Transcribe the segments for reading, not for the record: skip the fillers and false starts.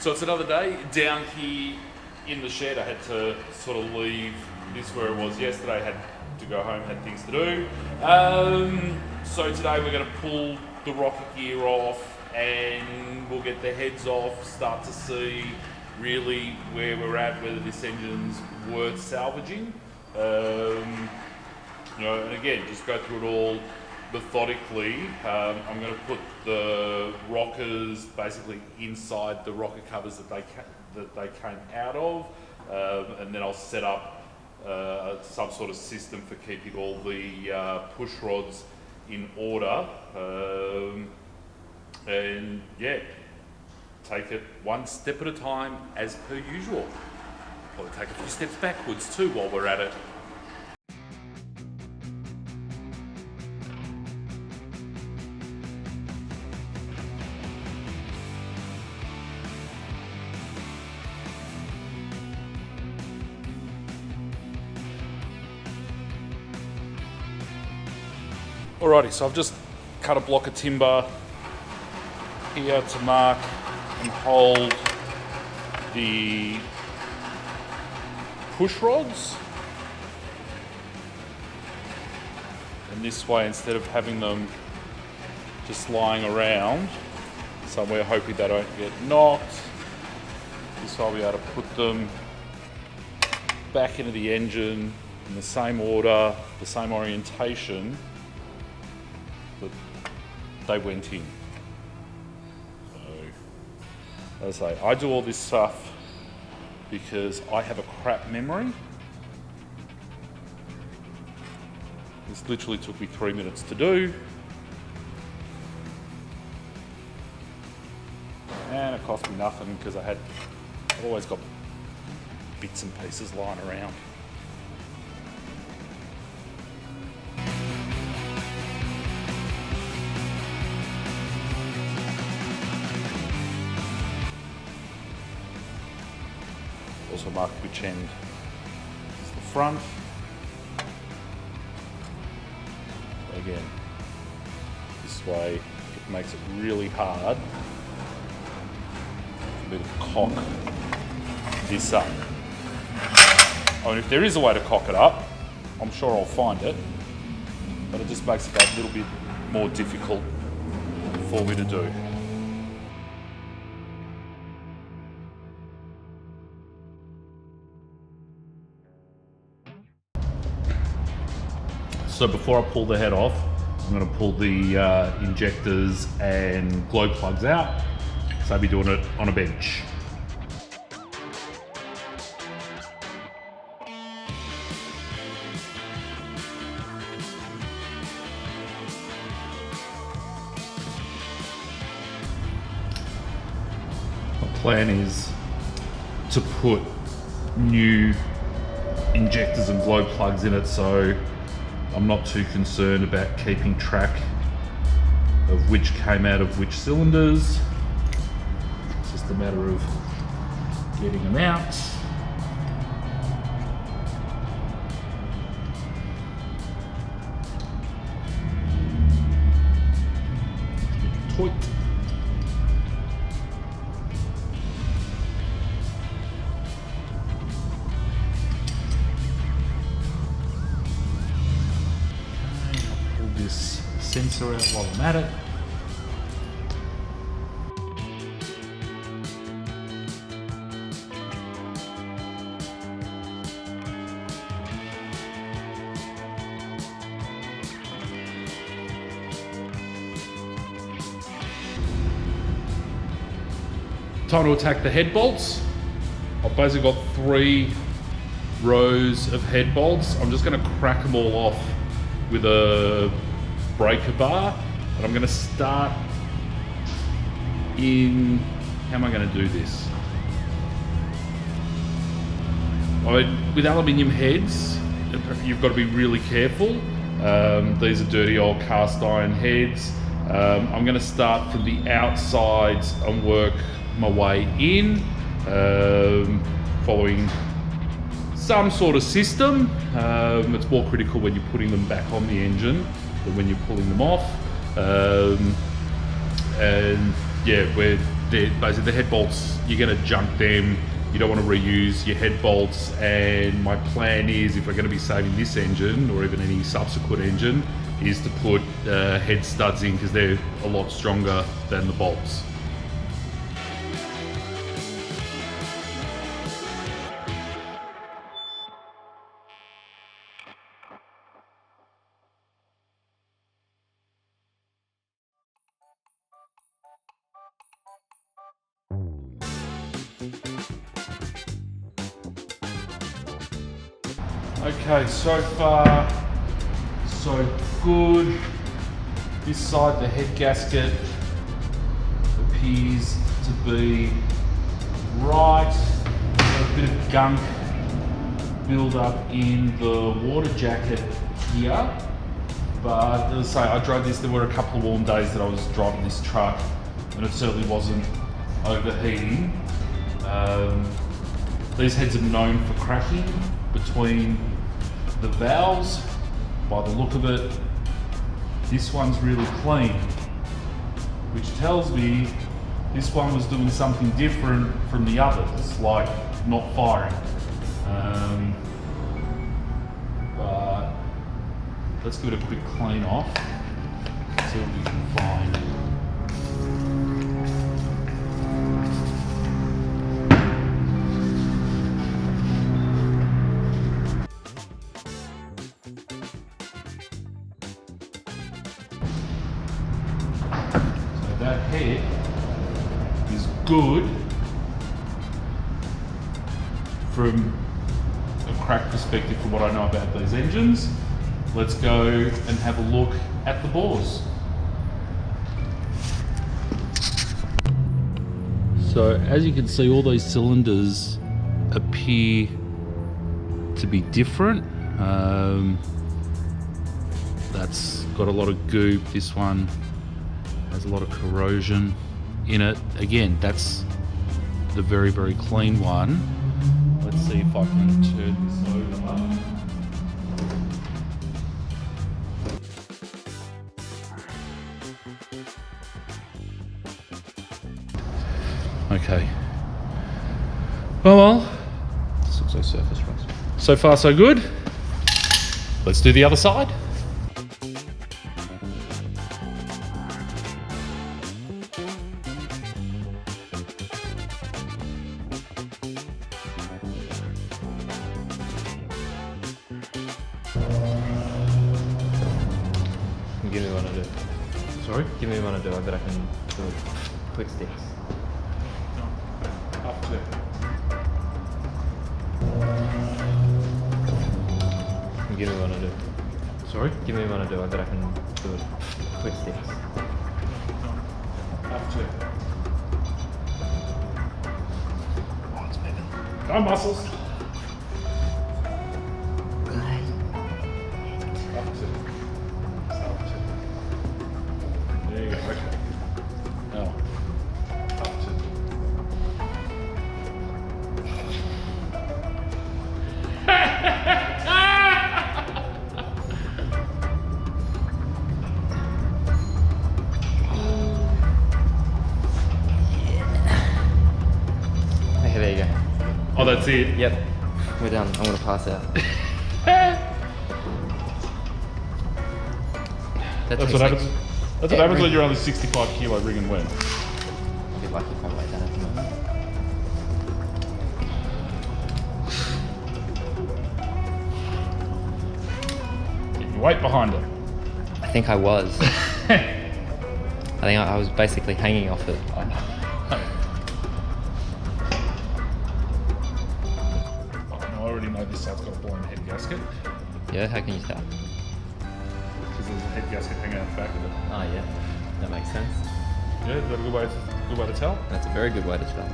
So it's another day down here in the shed. I had to sort of leave this where it was yesterday. I had to go home, had things to do. So today we're going to pull the rocket gear off and we'll get the heads off, start to see really where we're at, whether this engine's worth salvaging. You know, and again, just go through it all methodically. I'm going to put the rockers basically inside the rocker covers that they came out of, and then I'll set up some sort of system for keeping all the push rods in order, and yeah, take it one step at a time as per usual. Probably take a few steps backwards too while we're at it. Alrighty, so I've just cut a block of timber here to mark and hold the push rods. And this way, instead of having them just lying around somewhere hoping they don't get knocked, this way I'll be able to put them back into the engine in the same order, the same orientation that they went in. So, as I say, I do all this stuff because I have a crap memory. This literally took me 3 minutes to do. And it cost me nothing because I've always got bits and pieces lying around. Also mark which end is the front. Again, this way it makes it really hard for me to cock this up. I mean, if there is a way to cock it up, I'm sure I'll find it, but it just makes it that little bit more difficult for me to do. So before I pull the head off, I'm going to pull the injectors and glow plugs out. So I'll be doing it on a bench. My plan is to put new injectors and glow plugs in it, so I'm not too concerned about keeping track of which came out of which cylinders. It's just a matter of getting them out. Toit. Sensor out while I'm at it. Time to attack the head bolts. I've basically got 3 rows of head bolts. I'm just going to crack them all off with a breaker bar, and I'm going to start in, how am I going to do this? With aluminium heads, you've got to be really careful. These are dirty old cast iron heads. I'm going to start from the outsides and work my way in, following some sort of system. It's more critical when you're putting them back on the engine than when you're pulling them off. And yeah, we're basically the head bolts, you're going to junk them. You don't want to reuse your head bolts, and my plan is, if we're going to be saving this engine or even any subsequent engine, is to put head studs in, because they're a lot stronger than the bolts. Okay, so far so good. This side, the head gasket appears to be right. Got a bit of gunk build up in the water jacket here, but as I say, I drove this. There were a couple of warm days that I was driving this truck, and it certainly wasn't overheating. These heads are known for cracking between the valves. By the look of it, this one's really clean, which tells me this one was doing something different from the others, like not firing. But let's give it a quick clean off, see what we can find. That head is good from a crack perspective from what I know about these engines. Let's go and have a look at the bores. So as you can see, all these cylinders appear to be different. That's got a lot of goop. This one has a lot of corrosion in it. Again, that's the very, very clean one. Let's see if I can turn this over. Okay. Well, this looks like surface rust. So far, so good. Let's do the other side. Give me one to do. Sorry? Give me one to do. I bet I can do it. Quick sticks. No. Up to. Give me one to do. Sorry? Give me one to do. I bet I can do it. Quick sticks. No. Up to. Oh, it's moving. Go muscles. Up to. Up to. There you go. Okay. Now. Up to. Okay, there you go. Oh, that's it? Yep. We're done. I'm gonna pass out. That's what happens. That's what happens when you're only 65 kilo ring and wind. I'll be lucky if I weigh that at the moment. Get your weight behind it. I think I was. I think I was basically hanging off it. I already know this side's got a blown head gasket, Yeah, how can you tell? because there's a head gasket hanging out the back of it. Oh yeah, that makes sense. Yeah, is that a good way to tell? That's a very good way to tell.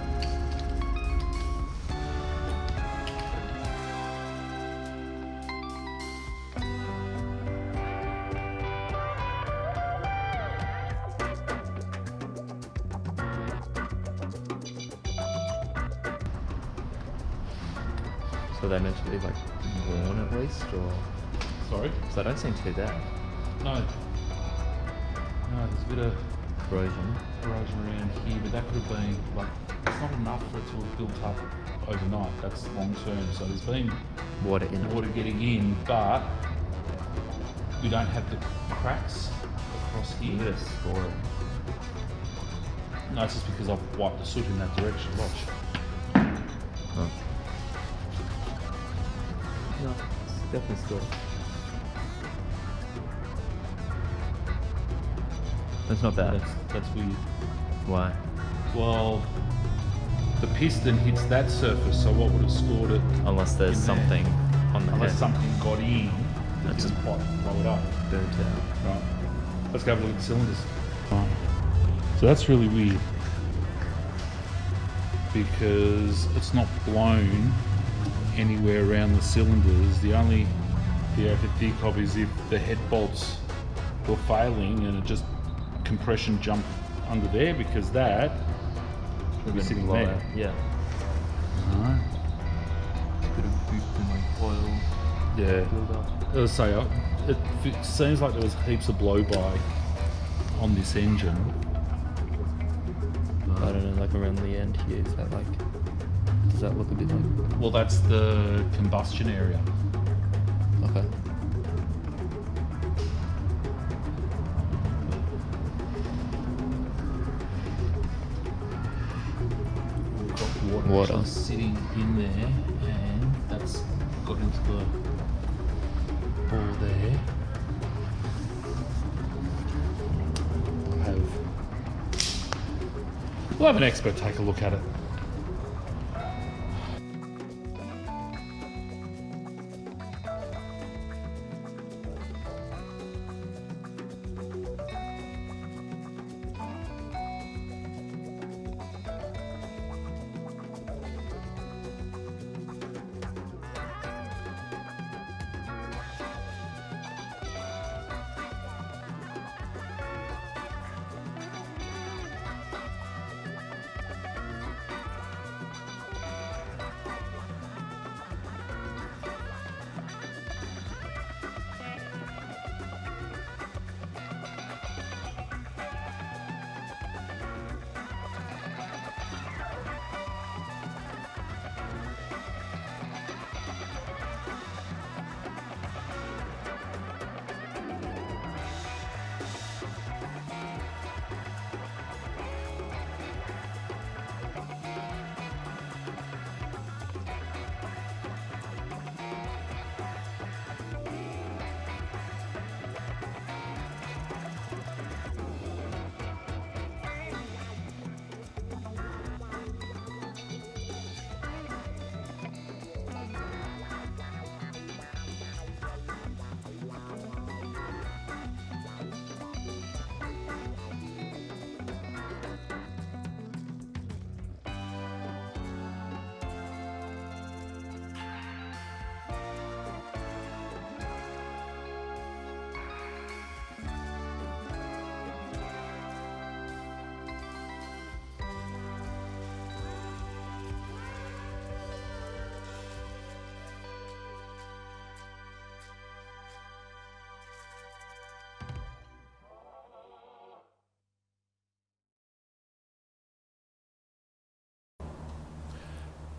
So they meant to be like worn at least, or Sorry? so they don't seem too bad. No. No, there's a bit of corrosion. around here, but that could have been, like, it's not enough for it to have built up overnight. That's long term. So there's been Water in it. water getting in, but we don't have the cracks across You here. gotta score it. No, it's just because I've wiped the soot in that direction. Watch. Oh. No, it's definitely scored. That's not bad. That's weird. Why? Well, the piston hits that surface, so what would have scored it? Unless there's in there? something on the Unless head. something got in, that That's just blow it up. Burnt out. Right. Let's go have a look at the cylinders. Right. So that's really weird because it's not blown anywhere around the cylinders. The only thing I could think of is if the head bolts were failing and it just compression jumped under there, because that would be sitting there. Yeah. Alright. Bit of goop in like oil Yeah. build up. As I say, it seems like there was heaps of blow-by on this engine. I don't know, like around the end here, is that like, does that look a bit like, Well, that's the combustion area. okay. We've got Water. actually sitting in there, and that's got into the ball there. We'll have an expert take a look at it.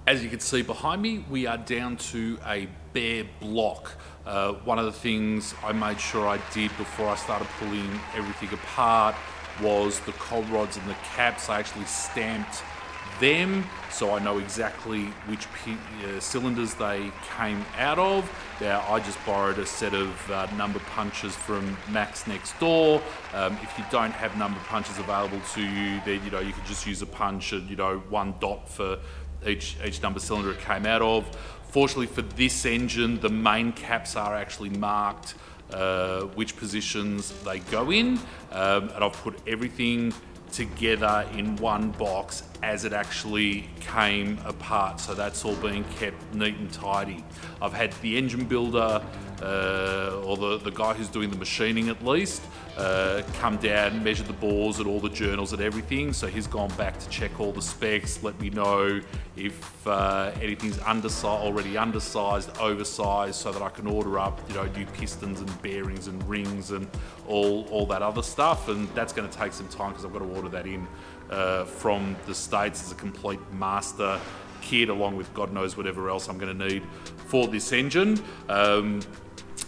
As you can see behind me, we are down to a bare block. One of the things I made sure I did before I started pulling everything apart was the cold rods and the caps. I actually stamped them so I know exactly which cylinders they came out of. Now, I just borrowed a set of number punches from Max next door. If you don't have number punches available to you, then you could just use a punch and one dot for each number cylinder it came out of. Fortunately for this engine, the main caps are actually marked which positions they go in, and I've put everything together in one box as it actually came apart. So that's all being kept neat and tidy. I've had the engine builder, or the guy who's doing the machining at least, come down, measure the bores and all the journals and everything. So he's gone back to check all the specs, let me know if anything's already undersized, oversized, so that I can order up, you know, new pistons and bearings and rings and all that other stuff. And that's going to take some time because I've got to order that in from the States as a complete master kit, along with God knows whatever else I'm going to need for this engine.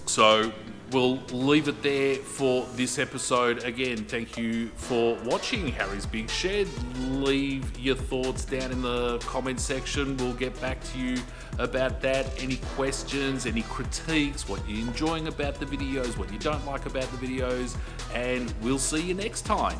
So we'll leave it there for this episode. Again, thank you for watching Harry's Big Shed. Leave your thoughts down in the comment section. We'll get back to you about that. Any questions, any critiques, what you're enjoying about the videos, what you don't like about the videos, and we'll see you next time.